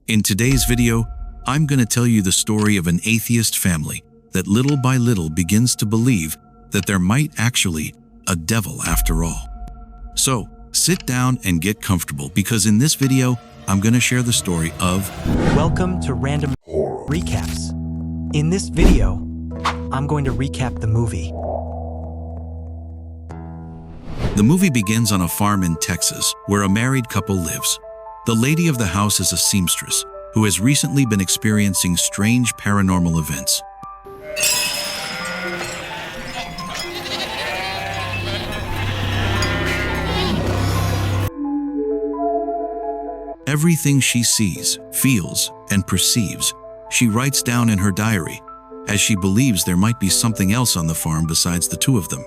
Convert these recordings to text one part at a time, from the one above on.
In today's video, I'm going to tell you the story of an atheist family that little by little begins to believe that there might actually a devil after all. So, sit down and get comfortable because in this video, I'm going to share the story of Welcome to Random Recaps. In this video, I'm going to recap the movie. The movie begins on a farm in Texas where a married couple lives. The lady of the house is a seamstress who has recently been experiencing strange paranormal events. Everything she sees, feels, and perceives, she writes down in her diary, as she believes there might be something else on the farm besides the two of them.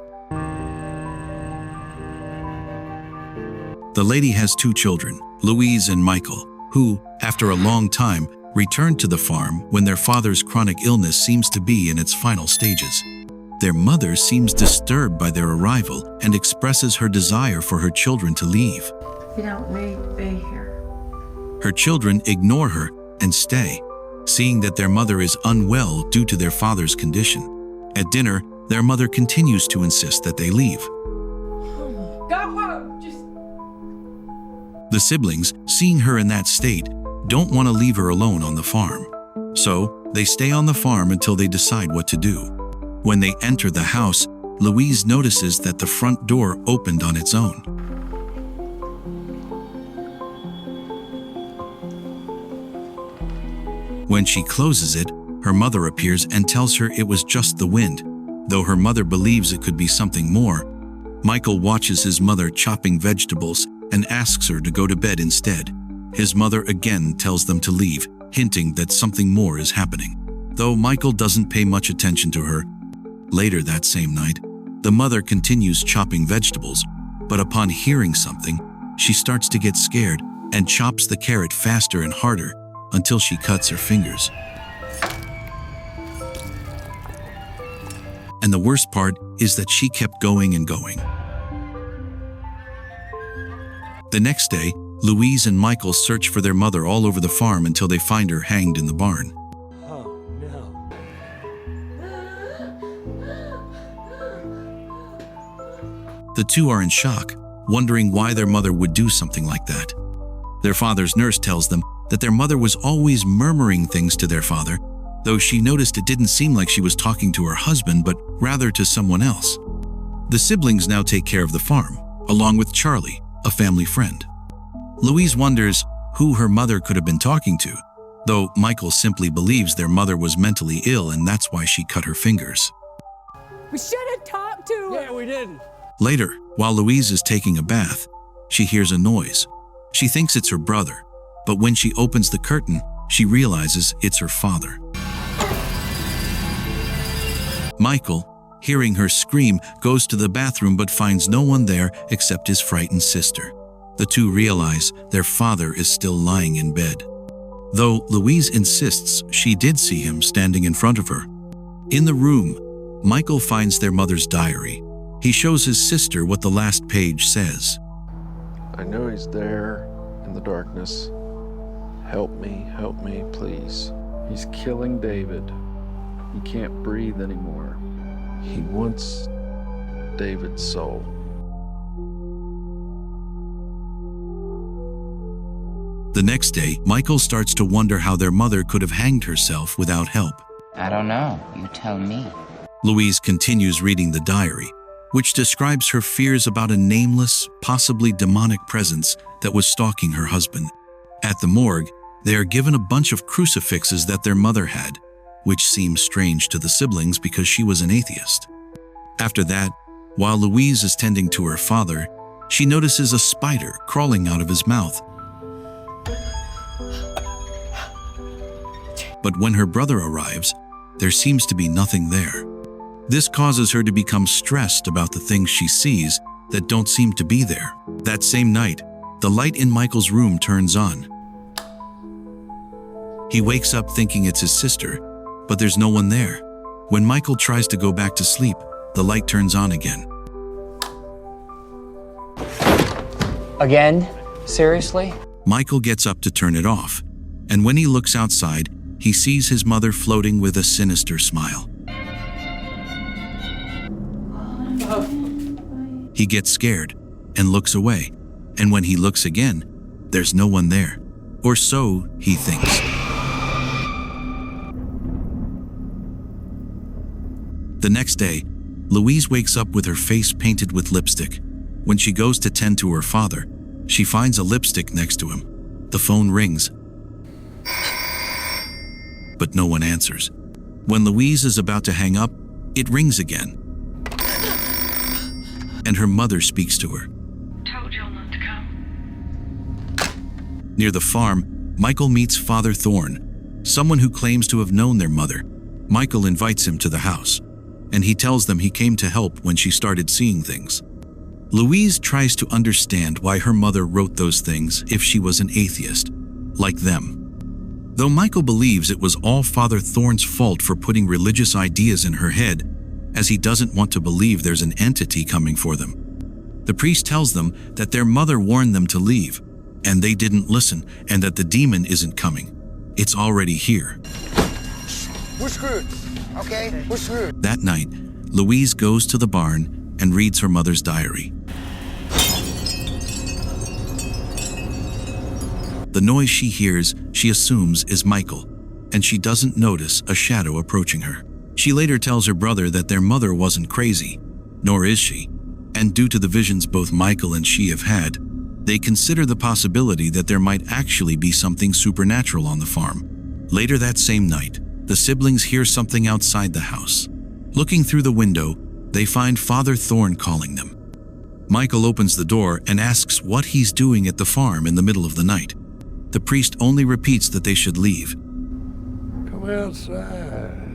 The lady has two children, Louise and Michael, who, after a long time, returned to the farm when their father's chronic illness seems to be in its final stages. Their mother seems disturbed by their arrival and expresses her desire for her children to leave. You don't need to be here. Her children ignore her and stay, seeing that their mother is unwell due to their father's condition. At dinner, their mother continues to insist that they leave. Go home. The siblings, seeing her in that state, don't want to leave her alone on the farm. So, they stay on the farm until they decide what to do. When they enter the house, Louise notices that the front door opened on its own. When she closes it, her mother appears and tells her it was just the wind, though her mother believes it could be something more. Michael watches his mother chopping vegetables and asks her to go to bed instead. His mother again tells them to leave, hinting that something more is happening, though Michael doesn't pay much attention to her. Later that same night, the mother continues chopping vegetables, but upon hearing something, she starts to get scared and chops the carrot faster and harder until she cuts her fingers. And the worst part is that she kept going and going. The next day, Louise and Michael search for their mother all over the farm until they find her hanged in the barn. Oh, no. The two are in shock, wondering why their mother would do something like that. Their father's nurse tells them that their mother was always murmuring things to their father, though she noticed it didn't seem like she was talking to her husband, but rather to someone else. The siblings now take care of the farm, along with Charlie, a family friend. Louise wonders who her mother could have been talking to, though Michael simply believes their mother was mentally ill and that's why she cut her fingers. We should have talked to her. Yeah, we didn't. Later, while Louise is taking a bath, she hears a noise. She thinks it's her brother, but when she opens the curtain, she realizes it's her father. Michael, hearing her scream, goes to the bathroom but finds no one there except his frightened sister. The two realize their father is still lying in bed, though Louise insists she did see him standing in front of her. In the room, Michael finds their mother's diary. He shows his sister what the last page says. I know he's there in the darkness. Help me, please. He's killing David. He can't breathe anymore. He wants David's soul. The next day, Michael starts to wonder how their mother could have hanged herself without help. I don't know. You tell me. Louise continues reading the diary, which describes her fears about a nameless, possibly demonic presence that was stalking her husband. At the morgue, they are given a bunch of crucifixes that their mother had, which seems strange to the siblings because she was an atheist. After that, while Louise is tending to her father, she notices a spider crawling out of his mouth. But when her brother arrives, there seems to be nothing there. This causes her to become stressed about the things she sees that don't seem to be there. That same night, the light in Michael's room turns on. He wakes up thinking it's his sister, but there's no one there. When Michael tries to go back to sleep, the light turns on again. Again? Seriously? Michael gets up to turn it off, And when he looks outside, he sees his mother floating with a sinister smile. He gets scared and looks away, and when he looks again, there's no one there. Or so he thinks. The next day, Louise wakes up with her face painted with lipstick. When she goes to tend to her father, she finds a lipstick next to him. The phone rings, but no one answers. When Louise is about to hang up, it rings again. And her mother speaks to her. Told y'all not to come. Near the farm, Michael meets Father Thorne, someone who claims to have known their mother. Michael invites him to the house, and he tells them he came to help when she started seeing things. Louise tries to understand why her mother wrote those things if she was an atheist, like them. Though Michael believes it was all Father Thorne's fault for putting religious ideas in her head, as he doesn't want to believe there's an entity coming for them. The priest tells them that their mother warned them to leave, and they didn't listen, and that the demon isn't coming. It's already here. We're screwed, okay? We're screwed. That night, Louise goes to the barn and reads her mother's diary. The noise she hears, she assumes is Michael, and she doesn't notice a shadow approaching her. She later tells her brother that their mother wasn't crazy, nor is she, and due to the visions both Michael and she have had, they consider the possibility that there might actually be something supernatural on the farm. Later that same night, the siblings hear something outside the house. Looking through the window, they find Father Thorne calling them. Michael opens the door and asks what he's doing at the farm in the middle of the night. The priest only repeats that they should leave. Come outside.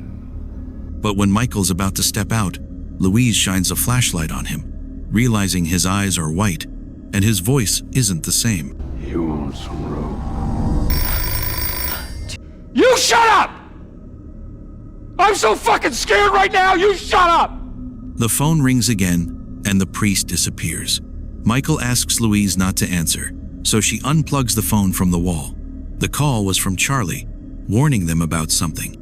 But when Michael's about to step out, Louise shines a flashlight on him, realizing his eyes are white and his voice isn't the same. You want some rope? You shut up! I'm so fucking scared right now, you shut up! The phone rings again and the priest disappears. Michael asks Louise not to answer, so she unplugs the phone from the wall. The call was from Charlie, warning them about something.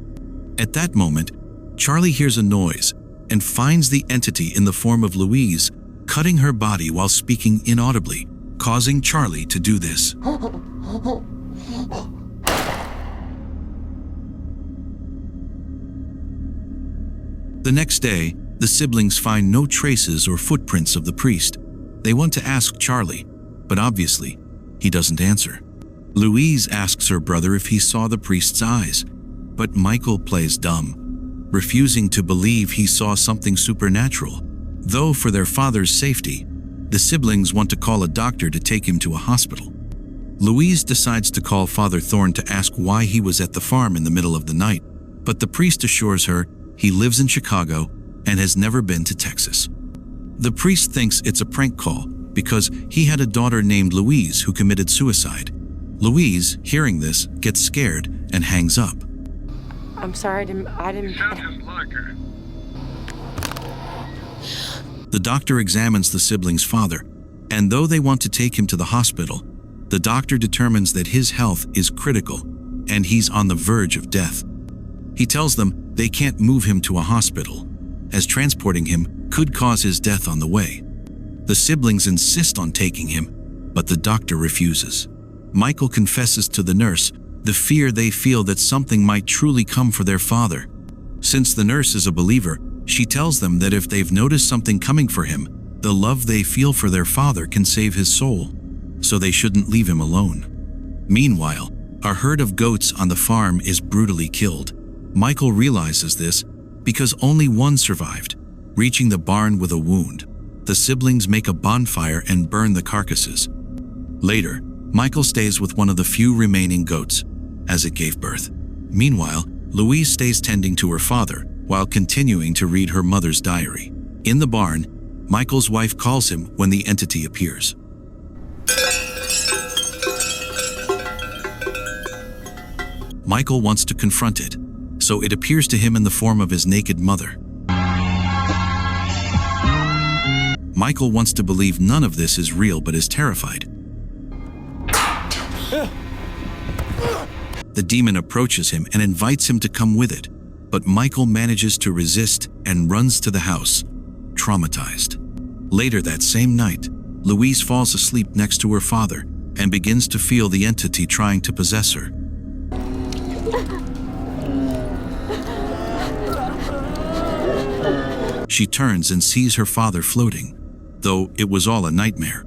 At that moment, Charlie hears a noise and finds the entity in the form of Louise cutting her body while speaking inaudibly, causing Charlie to do this. The next day, the siblings find no traces or footprints of the priest. They want to ask Charlie, but obviously, he doesn't answer. Louise asks her brother if he saw the priest's eyes, but Michael plays dumb, refusing to believe he saw something supernatural. Though for their father's safety, the siblings want to call a doctor to take him to a hospital. Louise decides to call Father Thorne to ask why he was at the farm in the middle of the night, but the priest assures her he lives in Chicago and has never been to Texas. The priest thinks it's a prank call because he had a daughter named Louise who committed suicide. Louise, hearing this, gets scared and hangs up. I'm sorry, I didn't. The doctor examines the siblings' father, and though they want to take him to the hospital, the doctor determines that his health is critical and he's on the verge of death. He tells them they can't move him to a hospital, as transporting him could cause his death on the way. The siblings insist on taking him, but the doctor refuses. Michael confesses to the nurse the fear they feel that something might truly come for their father. Since the nurse is a believer, she tells them that if they've noticed something coming for him, the love they feel for their father can save his soul, so they shouldn't leave him alone. Meanwhile, a herd of goats on the farm is brutally killed. Michael realizes this because only one survived, reaching the barn with a wound. The siblings make a bonfire and burn the carcasses. Later, Michael stays with one of the few remaining goats, as it gave birth. Meanwhile, Louise stays tending to her father while continuing to read her mother's diary. In the barn, Michael's wife calls him when the entity appears. Michael wants to confront it, so it appears to him in the form of his naked mother. Michael wants to believe none of this is real but is terrified. The demon approaches him and invites him to come with it, but Michael manages to resist and runs to the house, traumatized. Later that same night, Louise falls asleep next to her father and begins to feel the entity trying to possess her. She turns and sees her father floating, though it was all a nightmare.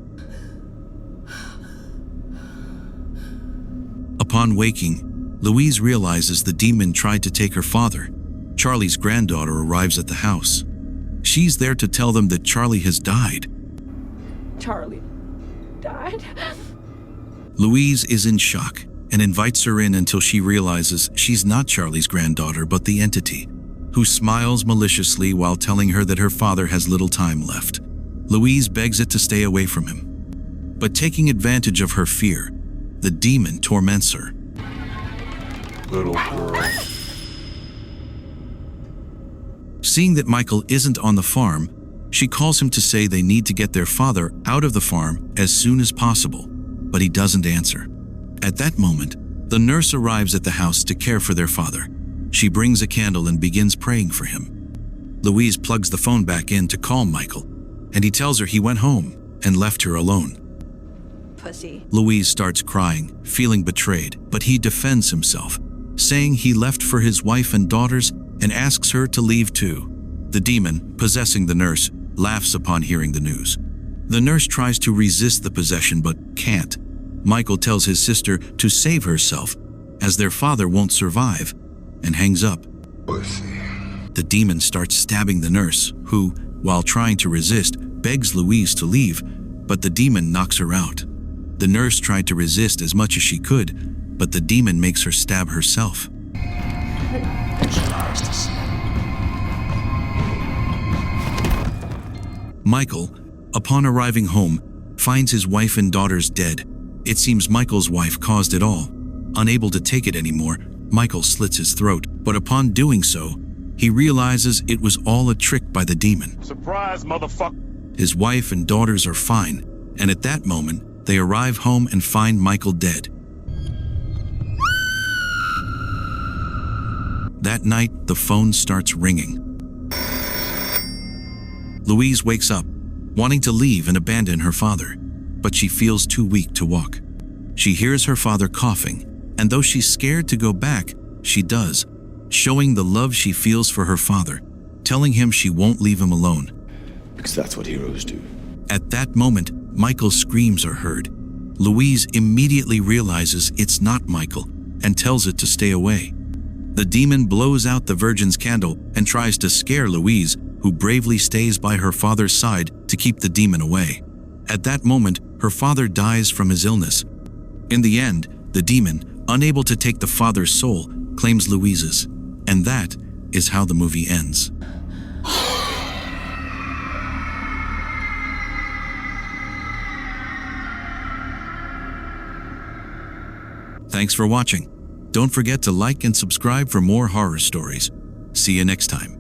Upon waking, Louise realizes the demon tried to take her father. Charlie's granddaughter arrives at the house. She's there to tell them that Charlie has died. Charlie died? Louise is in shock and invites her in until she realizes she's not Charlie's granddaughter but the entity, who smiles maliciously while telling her that her father has little time left. Louise begs it to stay away from him. But taking advantage of her fear, the demon torments her. Little girl. Seeing that Michael isn't on the farm, she calls him to say they need to get their father out of the farm as soon as possible, but he doesn't answer. At that moment, the nurse arrives at the house to care for their father. She brings a candle and begins praying for him. Louise plugs the phone back in to call Michael, and he tells her he went home and left her alone. Pussy. Louise starts crying, feeling betrayed, but he defends himself, saying he left for his wife and daughters and asks her to leave too. The demon, possessing the nurse, laughs upon hearing the news. The nurse tries to resist the possession but can't. Michael tells his sister to save herself, as their father won't survive, and hangs up. Pussy. The demon starts stabbing the nurse, who, while trying to resist, begs Louise to leave, but the demon knocks her out. The nurse tried to resist as much as she could, but the demon makes her stab herself. Michael, upon arriving home, finds his wife and daughters dead. It seems Michael's wife caused it all. Unable to take it anymore, Michael slits his throat, but upon doing so, he realizes it was all a trick by the demon. Surprise, motherfucker. His wife and daughters are fine, and at that moment, they arrive home and find Michael dead. That night, the phone starts ringing. Louise wakes up, wanting to leave and abandon her father, but she feels too weak to walk. She hears her father coughing, and though she's scared to go back, she does, showing the love she feels for her father, telling him she won't leave him alone. Because that's what heroes do. At that moment, Michael's screams are heard. Louise immediately realizes it's not Michael and tells it to stay away. The demon blows out the Virgin's candle and tries to scare Louise, who bravely stays by her father's side to keep the demon away. At that moment, her father dies from his illness. In the end, the demon, unable to take the father's soul, claims Louise's, and that is how the movie ends. Thanks for watching. Don't forget to like and subscribe for more horror stories. See you next time.